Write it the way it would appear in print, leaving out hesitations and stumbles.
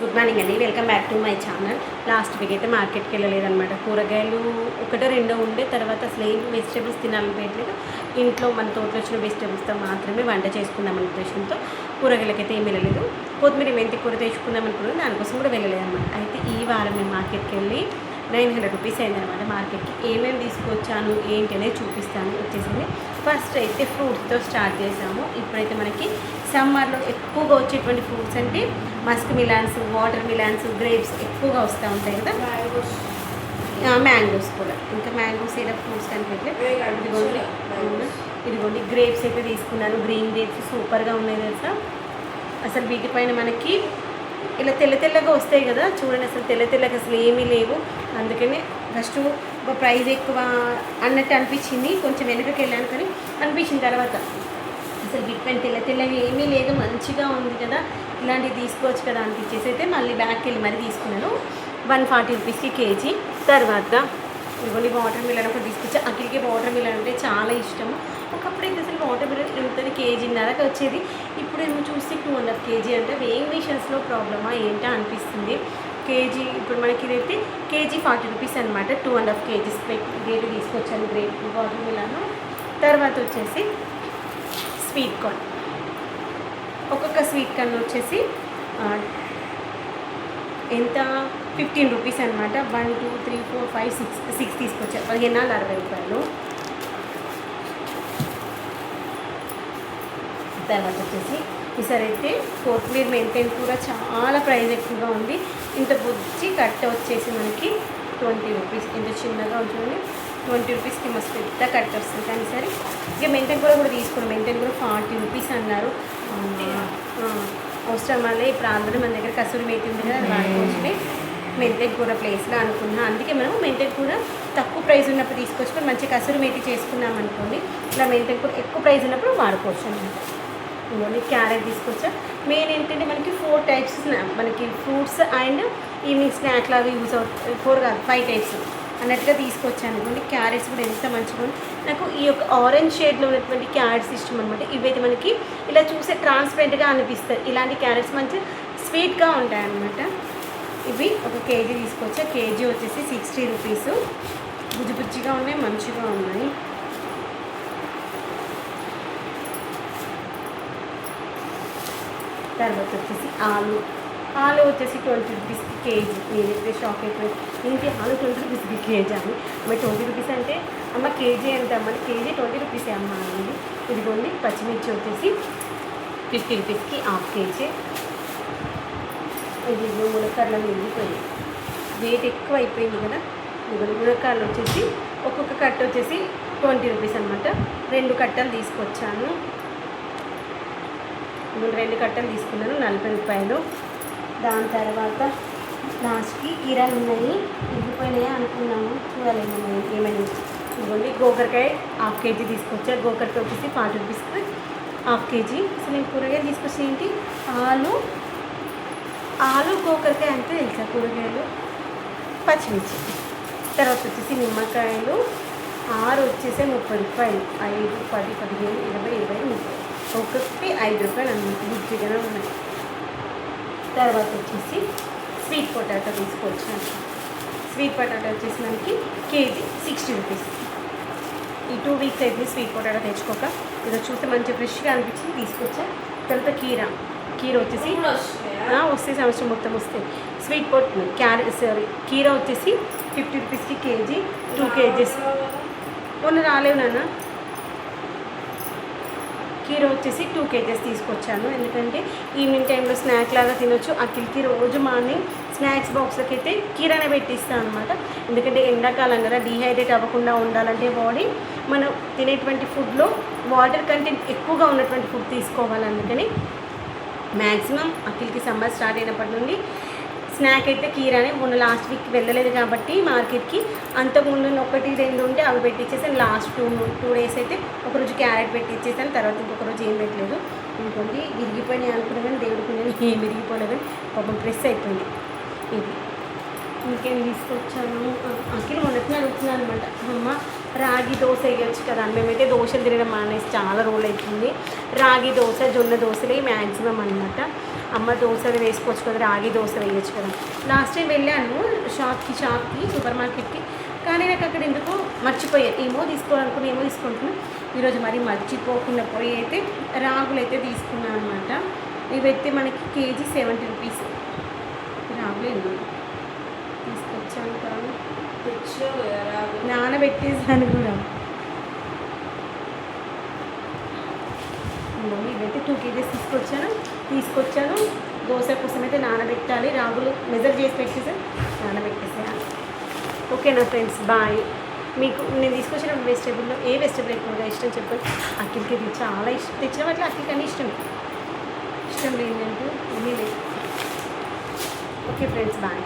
Good morning అండి, welcome back to my channel. Last week అయితే మార్కెట్కి వెళ్ళలేదన్నమాట. కూరగాయలు ఒకటో రెండో ఉండే, తర్వాత అసలు ఏం వెజిటేబుల్స్ తినాలనిపించలేదు. ఇంట్లో మన తోటలో వచ్చిన వెజిటేబుల్స్తో మాత్రమే వంట చేసుకుందామనే ఉద్దేశంతో కూరగాయలకైతే ఏం వెళ్ళలేదు. కొత్తిమీర మెంతి కూర తెచ్చుకుందాం అనుకున్నాను, దానికోసం కూడా వెళ్ళలేదు అనమాట. అయితే ఈ వారం మేము మార్కెట్కి వెళ్ళి 900 రూపీస్ అయిందనమాట. మార్కెట్కి ఏమేమి తీసుకొచ్చాను ఏంటి అనేది చూపిస్తాను వచ్చేసింది. ఫస్ట్ అయితే ఫ్రూట్స్తో స్టార్ట్ చేసాము. ఇప్పుడైతే మనకి సమ్మర్లో ఎక్కువగా వచ్చేటువంటి ఫ్రూట్స్ అంటే Musk melons, water melons, grapes ఎక్కువగా వస్తూ ఉంటాయి కదా. మ్యాంగోస్ కూడా, ఇంకా మ్యాంగోస్ ఏదో ఫ్రూట్స్ కనిపించలేదు. ఇదిగోండి గ్రేప్స్ అయితే తీసుకున్నాను. గ్రీన్ గ్రేప్స్ సూపర్గా ఉన్నాయి తెలుసా. అసలు వీటిపైన మనకి ఇలా తెల్లగా వస్తాయి కదా, చూడండి అసలు తెల్లగా అసలు ఏమీ లేవు. అందుకని ఫస్ట్ ప్రైస్ ఎక్కువ అన్నట్టు అనిపించింది, కొంచెం వెనకకి వెళ్ళాను కానీ అనిపించిన తర్వాత అసలు వీటిపైన తెల్లవి ఏమీ లేదు, మంచిగా ఉంది కదా, ఇలాంటివి తీసుకోవచ్చు కదా అనిపించేసి అయితే మళ్ళీ బ్యాక్కి వెళ్ళి మరీ తీసుకున్నాను. 140 రూపీస్కి కేజీ. తర్వాత ఇవన్నీ వాటర్ మిలన్ ఒకటి తీసుకొచ్చి, అక్కడికి వాటర్ మిలన్ అంటే చాలా ఇష్టము. ఒకప్పుడైతే అసలు వాటర్ మిలన్ ఎంతది కేజీన్నరకు వచ్చేది, ఇప్పుడు ఏమో చూస్తే 2.5 కేజీ అంటే వేయింగ్ మిషన్స్లో ప్రాబ్లమా ఏంటో అనిపిస్తుంది. కేజీ ఇప్పుడు మనకి ఇదైతే కేజీ 40 రూపీస్ అనమాట. 2.5 కేజీస్ రేటు తీసుకొచ్చాను గ్రేట్ వాటర్ మిలన్. తర్వాత వచ్చేసి స్వీట్ కార్న్, ఒక్కొక్క స్వీట్ కార్న్ వచ్చేసి ఎంత 15 రూపీస్ అనమాట. 1 2 3 4 5 6 తీసుకొచ్చారు. 1560 రూపాయలు. తర్వాత వచ్చేసి ఈసారి అయితే కొత్తిమీర మెంతెన్ కూడా చాలా ప్రైస్ ఎక్కువగా ఉంది. ఇంత బుజ్జి కట్ట వచ్చేసి మనకి 20 రూపీస్. ఇంత చిన్నగా ఉంటుంది, 20 రూపీస్కి మస్తు పెద్ద కట్ట వస్తుంది. కానీ సరే ఇక మెంతెన్ కూడా తీసుకున్నాం. మెంతెన్ కూడా 40 రూపీస్ అన్నారు. అవసరం వల్ల ఇప్పుడు ఆల్రెడీ మన దగ్గర కసూరి మేతి ఉంది కదా, వాడుకోవచ్చునే మెంతెన్ కూర ప్లేస్లో అనుకున్నా. అందుకే మనం మెంతెన్ కూర తక్కువ ప్రైస్ ఉన్నప్పుడు తీసుకొచ్చుకొని మంచి కసూరి మేతి చేసుకున్నాం అనుకోండి, ఇలా మెంతెన్ కూర ఎక్కువ ప్రైస్ ఉన్నప్పుడు వాడుకోవచ్చు అనమాట. ఇంకోండి క్యారెట్ తీసుకొచ్చా. మెయిన్ ఏంటంటే మనకి 4 టైప్స్ మనకి ఫ్రూట్స్ అండ్ ఈవినింగ్ స్నాక్ లాగా యూజ్ అవుతుంది. 4 కాదు 5 టైప్స్ అన్నట్టుగా తీసుకొచ్చాను. అనుకోండి క్యారెట్స్ కూడా ఎంత మంచిగా ఉంది. నాకు ఈ యొక్క ఆరెంజ్ షేడ్లో ఉన్నటువంటి క్యారెట్స్ ఇష్టం అనమాట. ఇవైతే మనకి ఇలా చూసే ట్రాన్స్పరెంట్గా అనిపిస్తాయి. ఇలాంటి క్యారెట్స్ మంచి స్వీట్గా ఉంటాయన్నమాట. ఇవి ఒక కేజీ తీసుకొచ్చా. కేజీ వచ్చేసి 60 రూపీస్. బుజ్జిగా ఉన్నాయి, మంచిగా ఉన్నాయి. తర్వాత వచ్చేసి ఆలు వచ్చేసి 20 రూపీస్కి కేజీ. నేనైతే షాక్ అయిపోయింది, ఏంటి ఆలు 20 రూపీస్కి కేజీ అని. అమ్మ 20 రూపీస్ అంటే అమ్మ కేజీ ఎంత అమ్మ, కేజీ 20 రూపీసే అమ్మ అండి. ఇదిగోండి పచ్చిమిర్చి వచ్చేసి 50 రూపీస్కి హాఫ్ కేజీ. ఇది మునక్కాడలు మిగిలిపోయింది, రేట్ ఎక్కువ అయిపోయింది కదా. ఇదిగోండి మునక్కాడలు వచ్చేసి ఒక్కొక్క కట్ట వచ్చేసి 20 రూపీస్ అనమాట. 2 కట్టలు తీసుకొచ్చాను. 2 కట్టలు తీసుకున్నాను, 40 రూపాయలు. దాని తర్వాత లాస్ట్కి కీరాలు ఉన్నాయి, ఇరిగిపోయినాయి అనుకున్నాము, చూడాలేమో ఏమైనా. ఇదిగోండి గోకరకాయ హాఫ్ కేజీ తీసుకొచ్చా. గోకరకాయ వచ్చేసి 40 రూపీస్కి హాఫ్ కేజీ. అసలు నేను కూరగాయలు తీసుకొచ్చి ఏంటి, ఆలు గోకరకాయ అంతే తెలుసా కూరగాయలు. పచ్చిమిర్చి, తర్వాత వచ్చేసి నిమ్మకాయలు 6 వచ్చేసి 30 రూపాయలు. 5 10 15 20 20 30, ఒక్కొక్కటి 5 రూపాయలు అన్నమాట. బుజ్జిగానే ఉన్నాయి. తర్వాత వచ్చేసి స్వీట్ పొటాటో తీసుకొచ్చాను. స్వీట్ పొటాటో వచ్చేసి మనకి కేజీ 60 రూపీస్. ఈ 2 వీక్స్ అయితే స్వీట్ పొటాటో తెచ్చుకోక, ఇదో చూస్తే మంచిగా ఫ్రెష్గా అనిపించి తీసుకొచ్చా. తర్వాత కీర వచ్చేసి వస్తే సంవత్సరం మొత్తం వస్తాయి. స్వీట్ కీర వచ్చేసి 50 రూపీస్కి కేజీ. 2 కేజీస్. మొన్న రాలేవు నాన్న. కీర వచ్చేసి 2 కేజెస్ తీసుకొచ్చాను. ఎందుకంటే ఈవినింగ్ టైంలో స్నాక్ లాగా తినొచ్చు. అఖిల్కి రోజు మార్నింగ్ స్నాక్స్ బాక్స్లకి అయితే కీరనే పెట్టిస్తాను అనమాట. ఎందుకంటే ఎండాకాలం కదా, డీహైడ్రేట్ అవ్వకుండా ఉండాలంటే బాడీ మనం తినేటువంటి ఫుడ్లో వాటర్ కంటెంట్ ఎక్కువగా ఉన్నటువంటి ఫుడ్ తీసుకోవాలి. అందుకని మ్యాక్సిమం అఖిల్కి సమ్మర్ స్టార్ట్ అయినప్పటి నుండి స్నాక్ అయితే కీరానే. మొన్న లాస్ట్ వీక్ వెళ్ళలేదు కాబట్టి మార్కెట్కి, అంతకుముందు 1 2 ఉంటే అవి పెట్టించేసాను. లాస్ట్ 2 డేస్ అయితే ఒకరోజు క్యారెట్ పెట్టించేసాను, తర్వాత ఇంకొక రోజు ఏం పెట్టలేదు. ఇంకోటి విరిగిపోయినాయి అనుకున్నా కానీ దేవుడికి నేను ఏం విరిగిపోలేదు, పాపం ప్రెస్ అయిపోయింది. ఇది ఇంకేం తీసుకొచ్చాను. అఖిల్ మొదటి అడుగుతున్నాను అనమాట, అమ్మ రాగి దోశ వేయచ్చు కదా. మేమైతే దోశలు తినడం మానేసి చాలా రోజులు అవుతుంది. రాగి దోశ, జొన్న దోశలే మ్యాక్సిమం అనమాట. అమ్మ దోశలు వేసుకోవచ్చు కదా, రాగి దోశ వేయచ్చు కదా. లాస్ట్ టైం వెళ్ళాను షాప్కి సూపర్ మార్కెట్కి, కానీ నాకు అక్కడ ఎందుకో మర్చిపోయాను. ఏమో తీసుకుంటున్నాను. ఈరోజు మరి మర్చిపోకుండా పోయి అయితే రాగులు అయితే తీసుకున్నాను అనమాట. ఇవైతే మనకి కేజీ 70 రూపీస్. రాగులు ఎన్నో తీసుకొచ్చాను కానీ నానబెట్టేసాను కూడా. ఇవైతే 2 కేజీస్ తీసుకొచ్చాను. దోశ కోసం అయితే నానబెట్టాలి. రాగులు మెజర్ చేసి పెట్టేసాను, నానబెట్టేసాను. ఓకేనా ఫ్రెండ్స్, బాయ్. మీకు నేను తీసుకొచ్చిన వెజిటేబుల్లో ఏ వెజిటేబుల్ ఎక్కువగా ఇష్టం చెప్పండి. అఖిల్కి ఇది చాలా ఇష్టం. తెచ్చిన వాటిలో అఖిల్కి అన్నీ ఇష్టం లేదంటూ ఏమీ లేదు. Okay friends, bye.